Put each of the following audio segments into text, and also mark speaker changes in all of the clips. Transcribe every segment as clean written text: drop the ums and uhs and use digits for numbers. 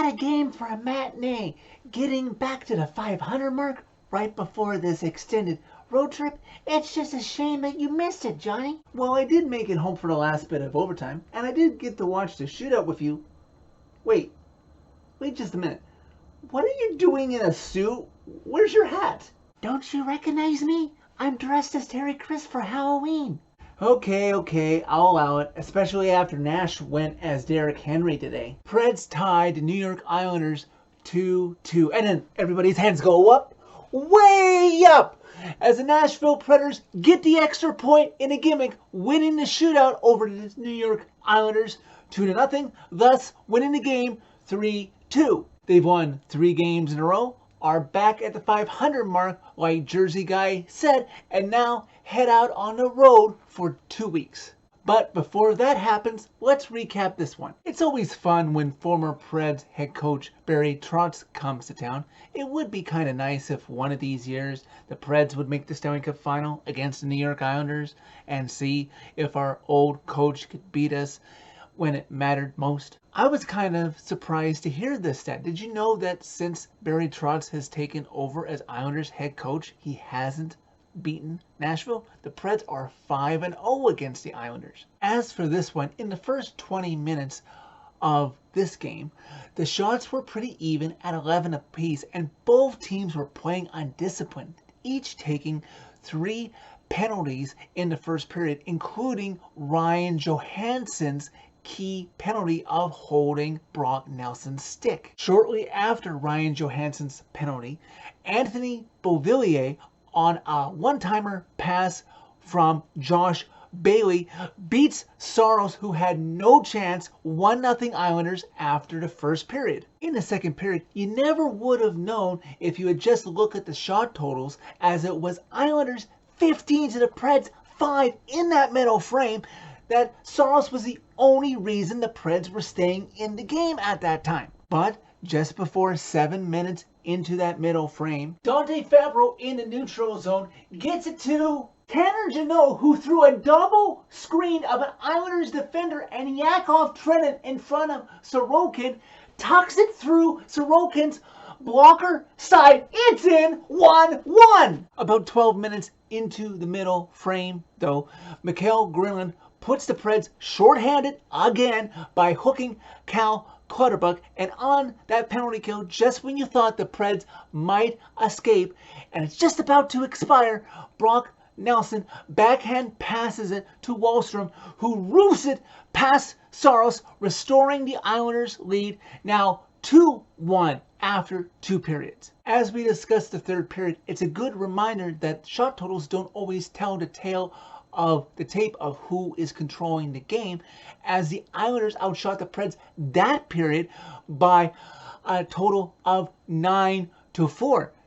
Speaker 1: What a game for a matinee. Getting back to the 500 mark right before this extended road trip. It's just a shame that you missed it, Johnny.
Speaker 2: Well, I did make it home for the last bit of overtime, and I did get to watch the shootout with you. Wait just a minute. What are you doing in a suit? Where's your hat?
Speaker 1: Don't you recognize me? I'm dressed as Terry Chris for Halloween.
Speaker 2: Okay, I'll allow it, especially after Nash went as Derrick Henry today. Preds tied the New York Islanders 2-2, and then everybody's hands go up, way up, as the Nashville Predators get the extra point in a gimmick, winning the shootout over the New York Islanders 2-0, thus winning the game 3-2. They've won 3 games in a row, are back at the 500 mark like Jersey Guy said, and now head out on the road for 2 weeks. But before that happens, let's recap this one. It's always fun when former Preds head coach Barry Trotz comes to town. It would be kind of nice if one of these years the Preds would make the Stanley Cup final against the New York Islanders and see if our old coach could beat us when it mattered most. I was kind of surprised to hear this stat. Did you know that since Barry Trotz has taken over as Islanders head coach, he hasn't beaten Nashville? The Preds are 5-0 against the Islanders. As for this one, in the first 20 minutes of this game, the shots were pretty even at 11 apiece, and both teams were playing undisciplined, each taking 3 penalties in the first period, including Ryan Johansson's key penalty of holding Brock Nelson's stick. Shortly after Ryan Johansson's penalty, Anthony Beauvillier, on a one-timer pass from Josh Bailey, beats Saros, who had no chance, 1-0 Islanders after the first period. In the second period, you never would have known if you had just looked at the shot totals, as it was Islanders 15 to the Preds 5 in that middle frame, that Saros was the only reason the Preds were staying in the game at that time. But just before 7 minutes into that middle frame, Dante Fabro in the neutral zone gets it to Tanner Jeannot, who threw a double screen of an Islanders defender and Yakov Trenin in front of Sorokin, tucks it through Sorokin's blocker side. It's in 1-1. About 12 minutes into the middle frame, though, Mikael Grilland puts the Preds shorthanded again by hooking Cal Clutterbuck, and on that penalty kill, just when you thought the Preds might escape and it's just about to expire, Brock Nelson backhand passes it to Wahlstrom, who roofs it past Saros, restoring the Islanders' lead, now 2-1 after 2 periods. As we discussed the third period, it's a good reminder that shot totals don't always tell the tale of the tape of who is controlling the game, as the Islanders outshot the Preds that period by a total of 9-4.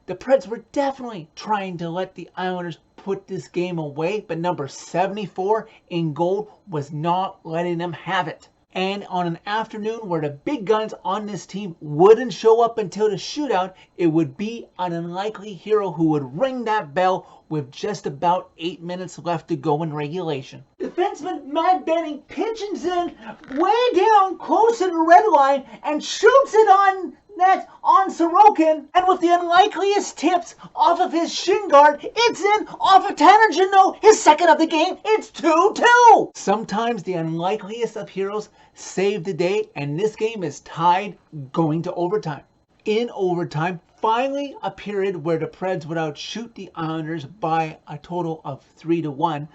Speaker 2: The Preds were definitely trying to let the Islanders put this game away, but number 74 in gold was not letting them have it. And on an afternoon where the big guns on this team wouldn't show up until the shootout, it would be an unlikely hero who would ring that bell with just about 8 minutes left to go in regulation. Defenseman Matt Benning pitches in way down close to the red line and shoots it on net on Sorokin, and with the unlikeliest tips off of his shin guard, it's in off of Tanner Jeannot, his second of the game. It's 2-2. Sometimes the unlikeliest of heroes save the day, and this game is tied going to overtime. In overtime, finally a period where the Preds would outshoot the Islanders by a total of 3-1.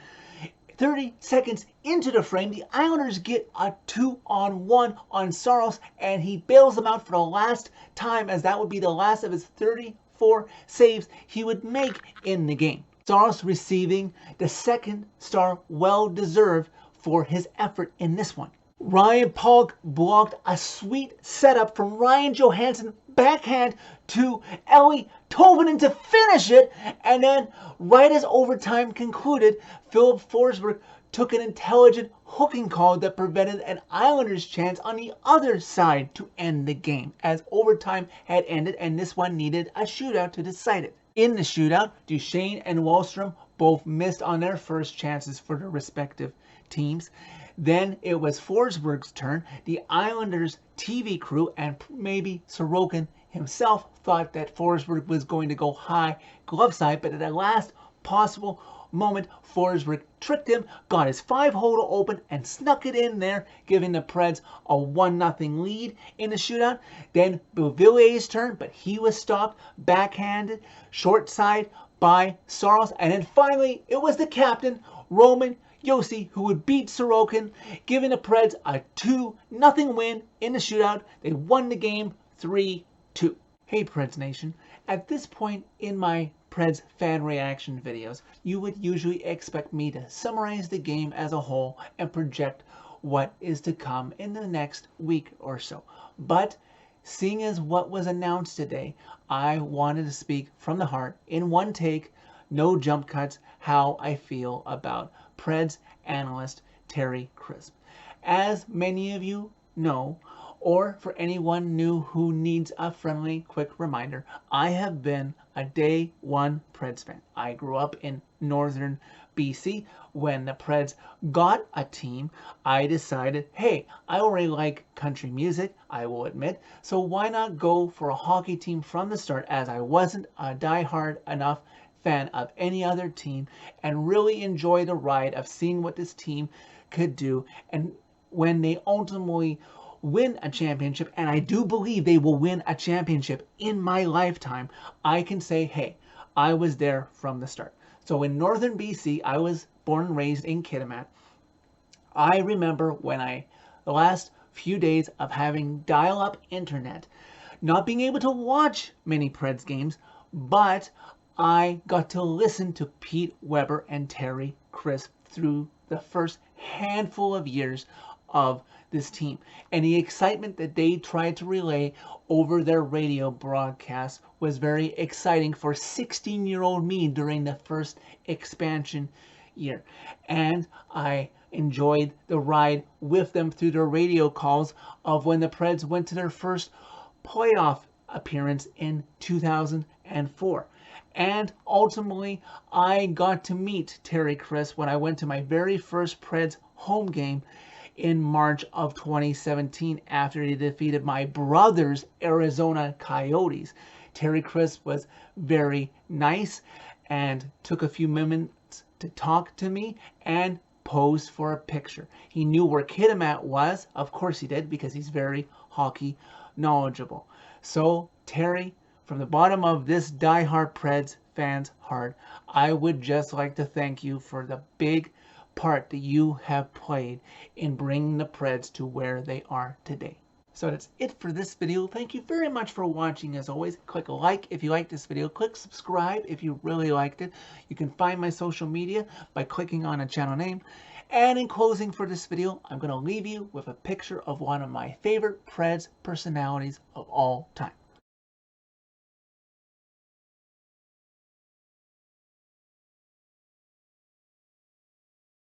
Speaker 2: 30 seconds into the frame, the Islanders get a 2-on-1 on Saros, and he bails them out for the last time, as that would be the last of his 34 saves he would make in the game. Saros receiving the second star, well deserved for his effort in this one. Ryan Polk blocked a sweet setup from Ryan Johansson backhand to Ellie Tolvanen to finish it, and then right as overtime concluded, Philip Forsberg took an intelligent hooking call that prevented an Islanders chance on the other side to end the game, as overtime had ended and this one needed a shootout to decide it. In the shootout, Duchesne and Wahlstrom both missed on their first chances for their respective teams. Then it was Forsberg's turn. The Islanders TV crew and maybe Sorokin himself thought that Forsberg was going to go high glove side, but at the last possible moment, Forsberg tricked him, got his 5-hole open, and snuck it in there, giving the Preds a 1-0 lead in the shootout. Then Beauvillier's turn, but he was stopped, backhanded, short side by Saros. And then finally, it was the captain, Roman Josi, who would beat Sorokin, giving the Preds a 2-0 win in the shootout. They won the game 3-2. Hey Preds Nation, at this point in my Preds fan reaction videos, you would usually expect me to summarize the game as a whole and project what is to come in the next week or so. But seeing as what was announced today, I wanted to speak from the heart, in one take, no jump cuts, how I feel about Preds analyst Terry Crisp. As many of you know, or for anyone new who needs a friendly, quick reminder, I have been a day one Preds fan. I grew up in northern BC. When the Preds got a team, I decided, hey, I already like country music, I will admit, so why not go for a hockey team from the start, as I wasn't a diehard enough fan of any other team, and really enjoy the ride of seeing what this team could do. And when they ultimately win a championship, and I do believe they will win a championship in my lifetime, I can say, hey, I was there from the start. So in northern BC, I was born and raised in Kitimat. I remember when the last few days of having dial-up internet, not being able to watch many Preds games, but I got to listen to Pete Weber and Terry Crisp through the first handful of years of this team, and the excitement that they tried to relay over their radio broadcast was very exciting for 16-year-old me during the first expansion year. And I enjoyed the ride with them through their radio calls of when the Preds went to their first playoff appearance in 2004. And ultimately, I got to meet Terry Crisp when I went to my very first Preds home game in March of 2017 after he defeated my brother's Arizona Coyotes. Terry Crisp was very nice and took a few minutes to talk to me and posed for a picture. He knew where Kitimat was. Of course he did, because he's very hockey knowledgeable. So Terry, from the bottom of this diehard Preds fan's heart, I would just like to thank you for the big part that you have played in bringing the Preds to where they are today. So that's it for this video. Thank you very much for watching. As always, click like if you liked this video. Click subscribe if you really liked it. You can find my social media by clicking on a channel name. And in closing for this video, I'm going to leave you with a picture of one of my favorite Preds personalities of all time.